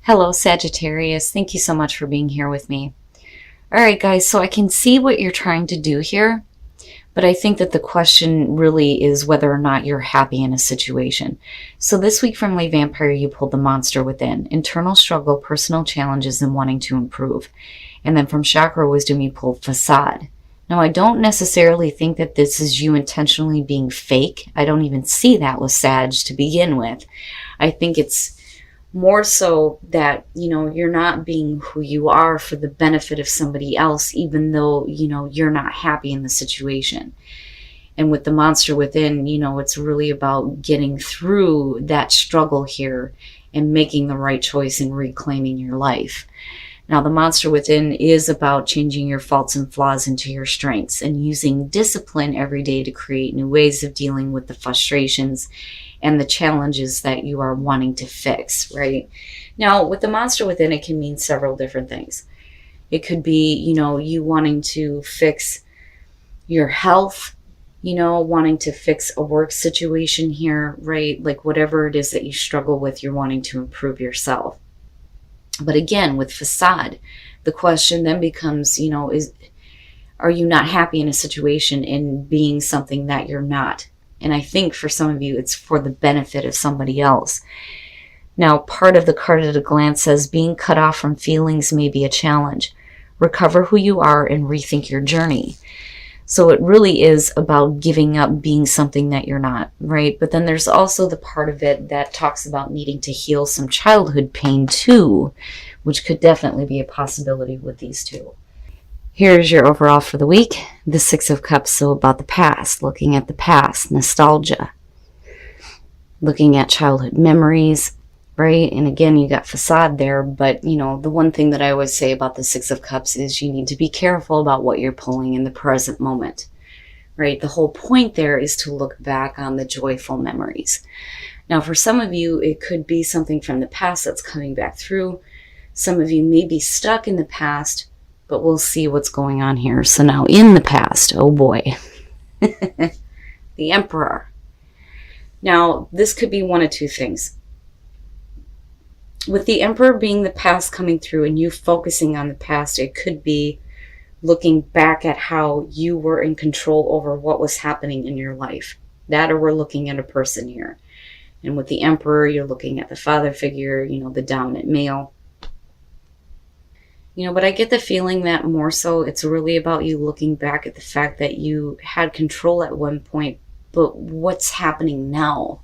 Hello, Sagittarius. Thank you so much for being here with me. All right, guys, so I can see what you're trying to do here, but I think that the question really is whether or not you're happy in a situation. So this week from Lay Vampire, you pulled the monster within, internal struggle, personal challenges, and wanting to improve. And then from Chakra Wisdom, you pulled facade. Now, I don't necessarily think that this is you intentionally being fake. I don't even see that with Sag to begin with. I think it's more so that, you're not being who you are for the benefit of somebody else, even though, you're not happy in the situation. And with the monster within, it's really about getting through that struggle here and making the right choice and reclaiming your life. Now, the monster within is about changing your faults and flaws into your strengths and using discipline every day to create new ways of dealing with the frustrations and the challenges that you are wanting to fix, right? Now, with the monster within, it can mean several different things. It could be, you wanting to fix your health, wanting to fix a work situation here, right? Like whatever it is that you struggle with, you're wanting to improve yourself. But again, with facade, the question then becomes, are you not happy in a situation in being something that you're not? And I think for some of you, it's for the benefit of somebody else. Now, part of the card at a glance says being cut off from feelings may be a challenge. Recover who you are and rethink your journey. So it really is about giving up being something that you're not, right? But then there's also the part of it that talks about needing to heal some childhood pain too, which could definitely be a possibility with these two. Here's your overall for the week. The Six of Cups, so about the past, looking at the past, nostalgia, looking at childhood memories, right? And again, you got facade there, but the one thing that I always say about the Six of Cups is you need to be careful about what you're pulling in the present moment, right? The whole point there is to look back on the joyful memories. Now, for some of you, it could be something from the past that's coming back through. Some of you may be stuck in the past, but we'll see what's going on here. So now in the past, oh boy, the Emperor. Now, this could be one of two things. With the Emperor being the past coming through and you focusing on the past, it could be looking back at how you were in control over what was happening in your life. That, or we're looking at a person here. And with the Emperor, you're looking at the father figure, the dominant male. But I get the feeling that more so it's really about you looking back at the fact that you had control at one point, but what's happening now?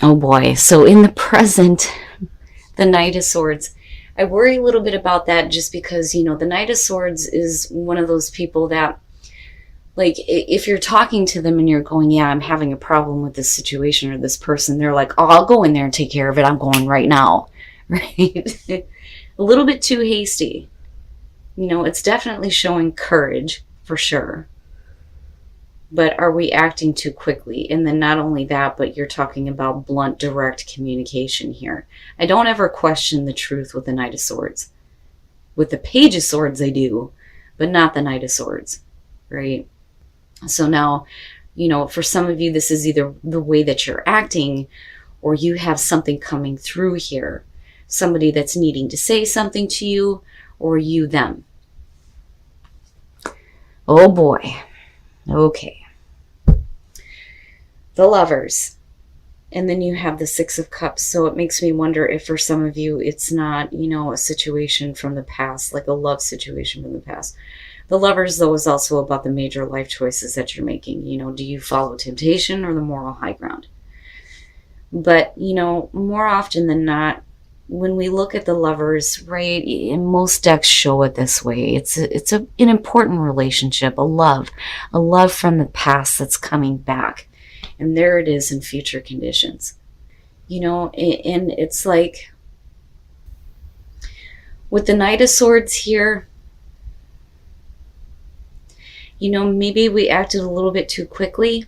Oh boy. So in the present, the Knight of Swords, I worry a little bit about that just because, the Knight of Swords is one of those people that, like, if you're talking to them and you're going, yeah, I'm having a problem with this situation or this person, they're like, oh, I'll go in there and take care of it. I'm going right now, right? A little bit too hasty. It's definitely showing courage for sure. But are we acting too quickly? And then not only that, but you're talking about blunt, direct communication here. I don't ever question the truth with the Knight of Swords. With the Page of Swords, I do, but not the Knight of Swords, right? So now, for some of you, this is either the way that you're acting or you have something coming through here. Somebody that's needing to say something to you, or you them. Oh boy. Okay. The Lovers. And then you have the Six of Cups. So it makes me wonder if for some of you it's not, a situation from the past, like a love situation from the past. The Lovers, though, is also about the major life choices that you're making. Do you follow temptation or the moral high ground? But, more often than not, when we look at the Lovers, right, and most decks show it this way, it's an important relationship, a love from the past that's coming back. And there it is in future conditions. And it's like, with the Knight of Swords here, maybe we acted a little bit too quickly.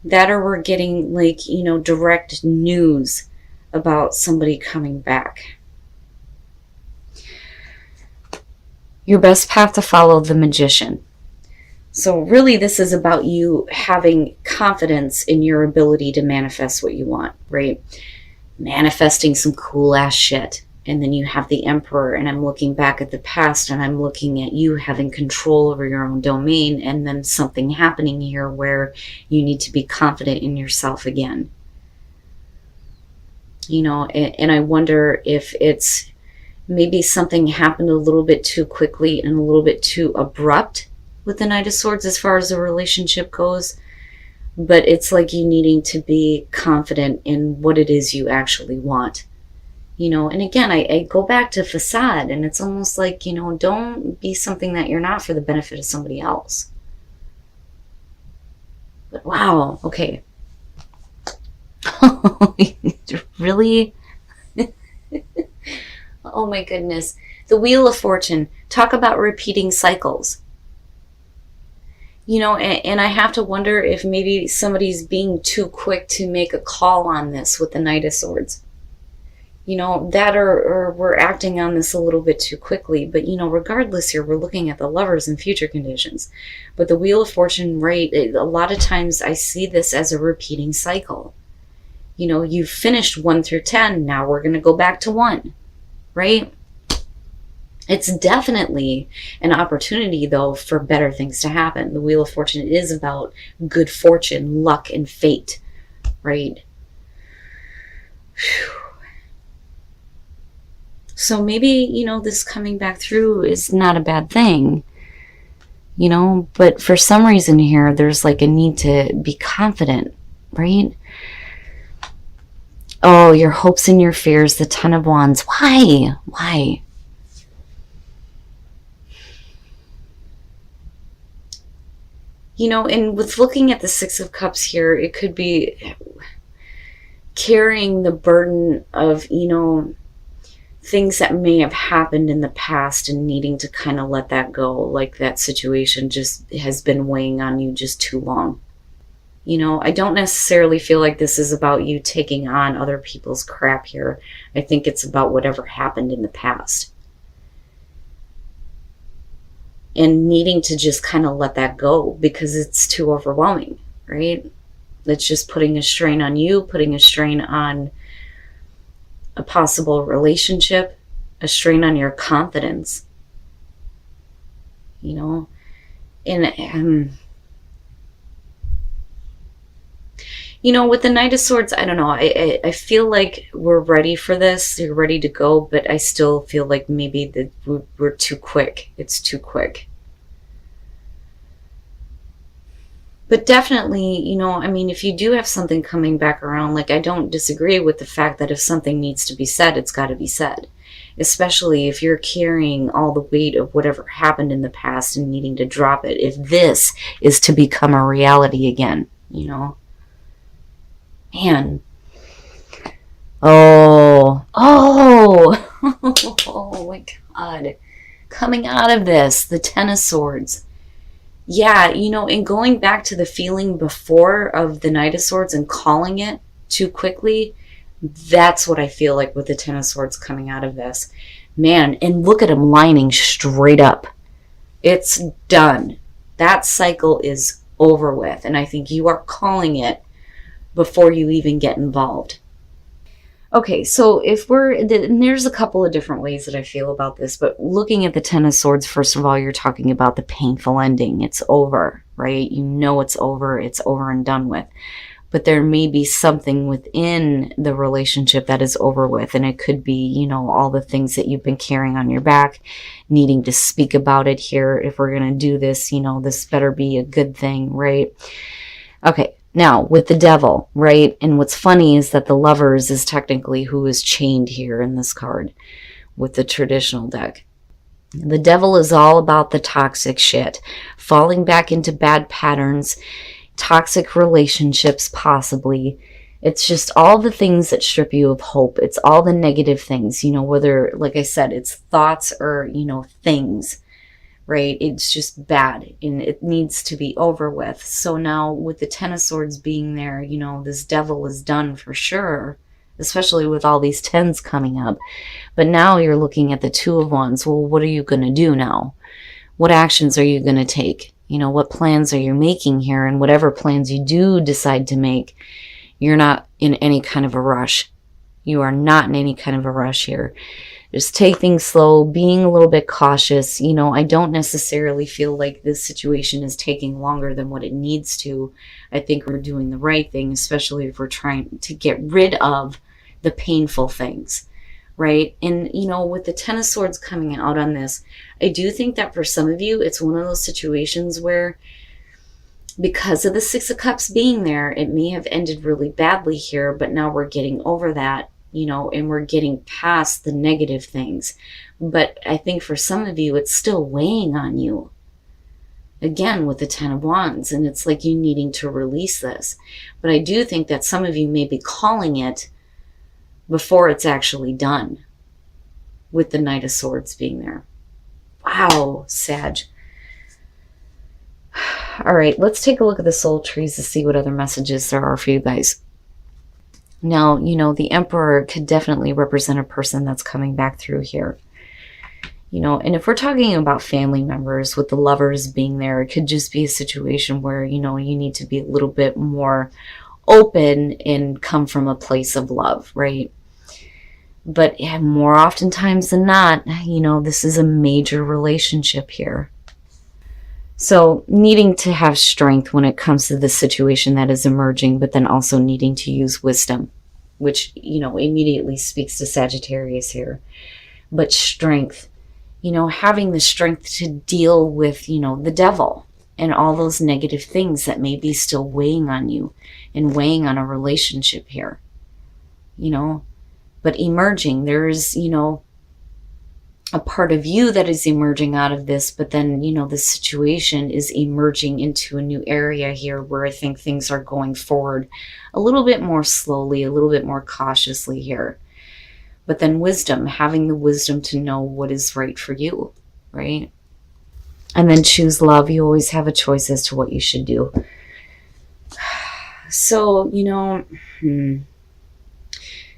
That, or we're getting, like, direct news about somebody coming back. Your best path to follow, the Magician. So really this is about you having confidence in your ability to manifest what you want, right? manifesting some cool ass shit. And then you have the Emperor, and I'm looking back at the past, and I'm looking at you having control over your own domain, and then something happening here where you need to be confident in yourself again. You know, and I wonder if it's maybe something happened a little bit too quickly and a little bit too abrupt with the Knight of Swords as far as the relationship goes. But it's like you needing to be confident in what it is you actually want. You know, and again, I go back to facade, and it's almost like, you know, don't be something that you're not for the benefit of somebody else. But wow, okay. Really? Oh my goodness. The Wheel of Fortune. Talk about repeating cycles. You know, and I have to wonder if maybe somebody's being too quick to make a call on this with the Knight of Swords. You know, that or we're acting on this a little bit too quickly. But, you know, regardless here, we're looking at the Lovers and future conditions. But the Wheel of Fortune, right, a lot of times I see this as a repeating cycle. You know, you've finished 1 through 10. Now we're going to go back to 1, right? It's definitely an opportunity, though, for better things to happen. The Wheel of Fortune is about good fortune, luck, and fate, right? Whew. So maybe, you know, this coming back through is not a bad thing, you know, but for some reason here, there's like a need to be confident, right? Oh, your hopes and your fears, the Ten of Wands. Why? Why? You know, and with looking at the Six of Cups here, it could be carrying the burden of, you know, things that may have happened in the past and needing to kind of let that go. Like that situation just has been weighing on you just too long. You know, I don't necessarily feel like this is about you taking on other people's crap here. I think it's about whatever happened in the past. And needing to just kind of let that go because it's too overwhelming, right? It's just putting a strain on you, putting a strain on a possible relationship, a strain on your confidence, you know. And you know, with the Knight of Swords, I don't know, I feel like we're ready for this, you're ready to go, but I still feel like maybe that we're too quick. It's too quick. But definitely, you know, I mean, if you do have something coming back around, like I don't disagree with the fact that if something needs to be said, it's got to be said. Especially if you're carrying all the weight of whatever happened in the past and needing to drop it. If this is to become a reality again, you know. Man. Oh. Oh my God. Coming out of this, the Ten of Swords. Yeah, you know, and going back to the feeling before of the Knight of Swords and calling it too quickly, that's what I feel like with the Ten of Swords coming out of this. Man, and look at him lining straight up. It's done. That cycle is over with, and I think you are calling it before you even get involved. Okay, so if and there's a couple of different ways that I feel about this, but looking at the Ten of Swords, first of all, you're talking about the painful ending. It's over, right? You know it's over and done with. But there may be something within the relationship that is over with, and it could be, you know, all the things that you've been carrying on your back, needing to speak about it here. If we're going to do this, you know, this better be a good thing, right? Okay. Now, with the Devil, right? And what's funny is that the Lovers is technically who is chained here in this card with the traditional deck. The Devil is all about the toxic shit, falling back into bad patterns, toxic relationships possibly. It's just all the things that strip you of hope. It's all the negative things, you know, whether, like I said, it's thoughts or, you know, things. Right? It's just bad and it needs to be over with. So now with the Ten of Swords being there, you know, this Devil is done for sure, especially with all these tens coming up. But now you're looking at the Two of Wands. Well, what are you going to do now? What actions are you going to take? You know, what plans are you making here? And whatever plans you do decide to make, you're not in any kind of a rush. You are not in any kind of a rush here. Just take things slow, being a little bit cautious. You know, I don't necessarily feel like this situation is taking longer than what it needs to. I think we're doing the right thing, especially if we're trying to get rid of the painful things, right? And, you know, with the Ten of Swords coming out on this, I do think that for some of you, it's one of those situations where because of the Six of Cups being there, it may have ended really badly here, but now we're getting over that, you know, and we're getting past the negative things. But I think for some of you, it's still weighing on you. Again, with the Ten of Wands, and it's like you needing to release this. But I do think that some of you may be calling it before it's actually done, with the Knight of Swords being there. Wow, Sag. All right, let's take a look at the soul trees to see what other messages there are for you guys. Now, you know, the Emperor could definitely represent a person that's coming back through here. You know, and if we're talking about family members with the Lovers being there, it could just be a situation where, you know, you need to be a little bit more open and come from a place of love, right? But yeah, more oftentimes than not, you know, this is a major relationship here. So needing to have strength when it comes to the situation that is emerging, but then also needing to use wisdom, which, you know, immediately speaks to Sagittarius here. But strength, you know, having the strength to deal with, you know, the devil and all those negative things that may be still weighing on you and weighing on a relationship here, you know. But emerging, there's, you know, a part of you that is emerging out of this, but then, you know, the situation is emerging into a new area here where I think things are going forward a little bit more slowly, a little bit more cautiously here. But then wisdom, having the wisdom to know what is right for you, right? And then choose love. You always have a choice as to what you should do. So, you know,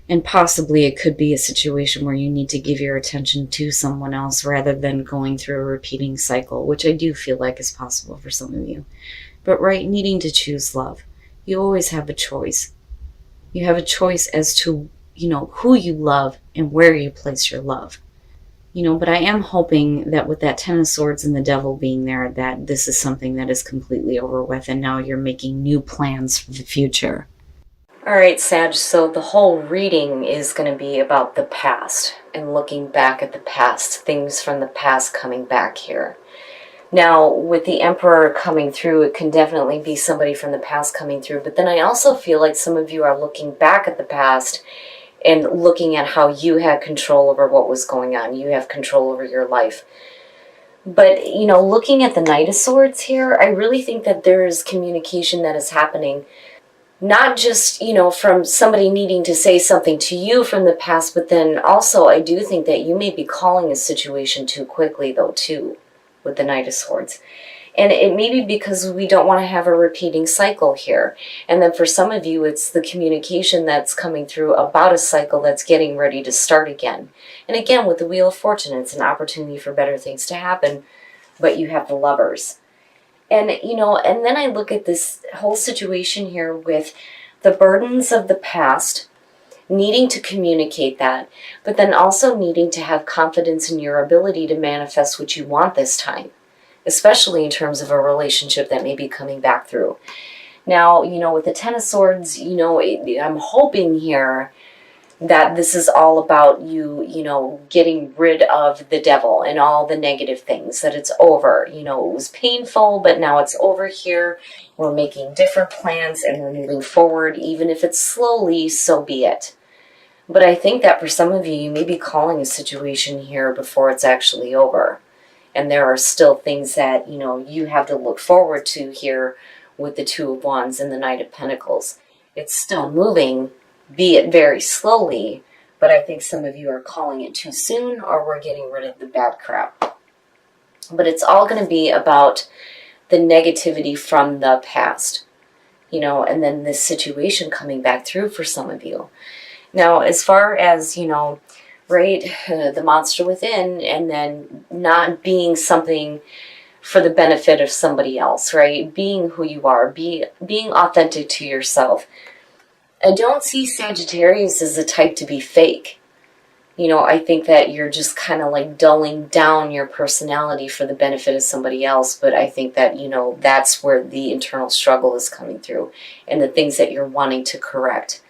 and possibly it could be a situation where you need to give your attention to someone else rather than going through a repeating cycle, which I do feel like is possible for some of you. But right, needing to choose love. You always have a choice. You have a choice as to, you know, who you love and where you place your love. You know, but I am hoping that with that Ten of Swords and the Devil being there, that this is something that is completely over with and now you're making new plans for the future. All right, Sag, so the whole reading is going to be about the past and looking back at the past, things from the past coming back here. Now, with the Emperor coming through, it can definitely be somebody from the past coming through, but then I also feel like some of you are looking back at the past and looking at how you had control over what was going on. You have control over your life. But, you know, looking at the Knight of Swords here, I really think that there is communication that is happening. Not just, you know, from somebody needing to say something to you from the past, but then also I do think that you may be calling a situation too quickly, though, too, with the Knight of Swords. And it may be because we don't want to have a repeating cycle here. And then for some of you, it's the communication that's coming through about a cycle that's getting ready to start again. And again, with the Wheel of Fortune, it's an opportunity for better things to happen, but you have the Lovers. And, you know, and then I look at this whole situation here with the burdens of the past, needing to communicate that, but then also needing to have confidence in your ability to manifest what you want this time, especially in terms of a relationship that may be coming back through. Now, you know, with the Ten of Swords, you know, I'm hoping here that this is all about you, you know, getting rid of the devil and all the negative things, that it's over. You know, it was painful, but now it's over here. We're making different plans and we're moving forward. Even if it's slowly, so be it. But I think that for some of you, you may be calling a situation here before it's actually over. And there are still things that, you know, you have to look forward to here with the Two of Wands and the Knight of Pentacles. It's still moving, be it very slowly, but I think some of you are calling it too soon or we're getting rid of the bad crap. But it's all going to be about the negativity from the past, you know, and then this situation coming back through for some of you. Now, as far as, you know, right, the monster within and then not being something for the benefit of somebody else, right? Being who you are, being authentic to yourself. I don't see Sagittarius as the type to be fake. You know, I think that you're just kind of like dulling down your personality for the benefit of somebody else. But I think that, you know, that's where the internal struggle is coming through and the things that you're wanting to correct.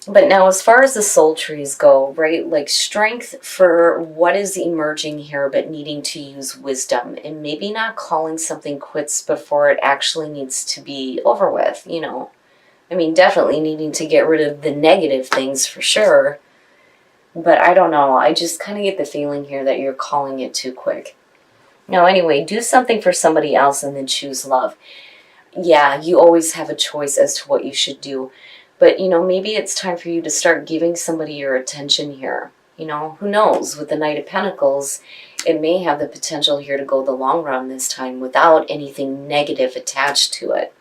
But now, as far as the soul trees go, right, like strength for what is emerging here, but needing to use wisdom and maybe not calling something quits before it actually needs to be over with, you know. I mean, definitely needing to get rid of the negative things for sure. But I don't know. I just kind of get the feeling here that you're calling it too quick. Now, anyway, do something for somebody else and then choose love. Yeah, you always have a choice as to what you should do. But, you know, maybe it's time for you to start giving somebody your attention here. You know, who knows? With the Knight of Pentacles, it may have the potential here to go the long run this time without anything negative attached to it.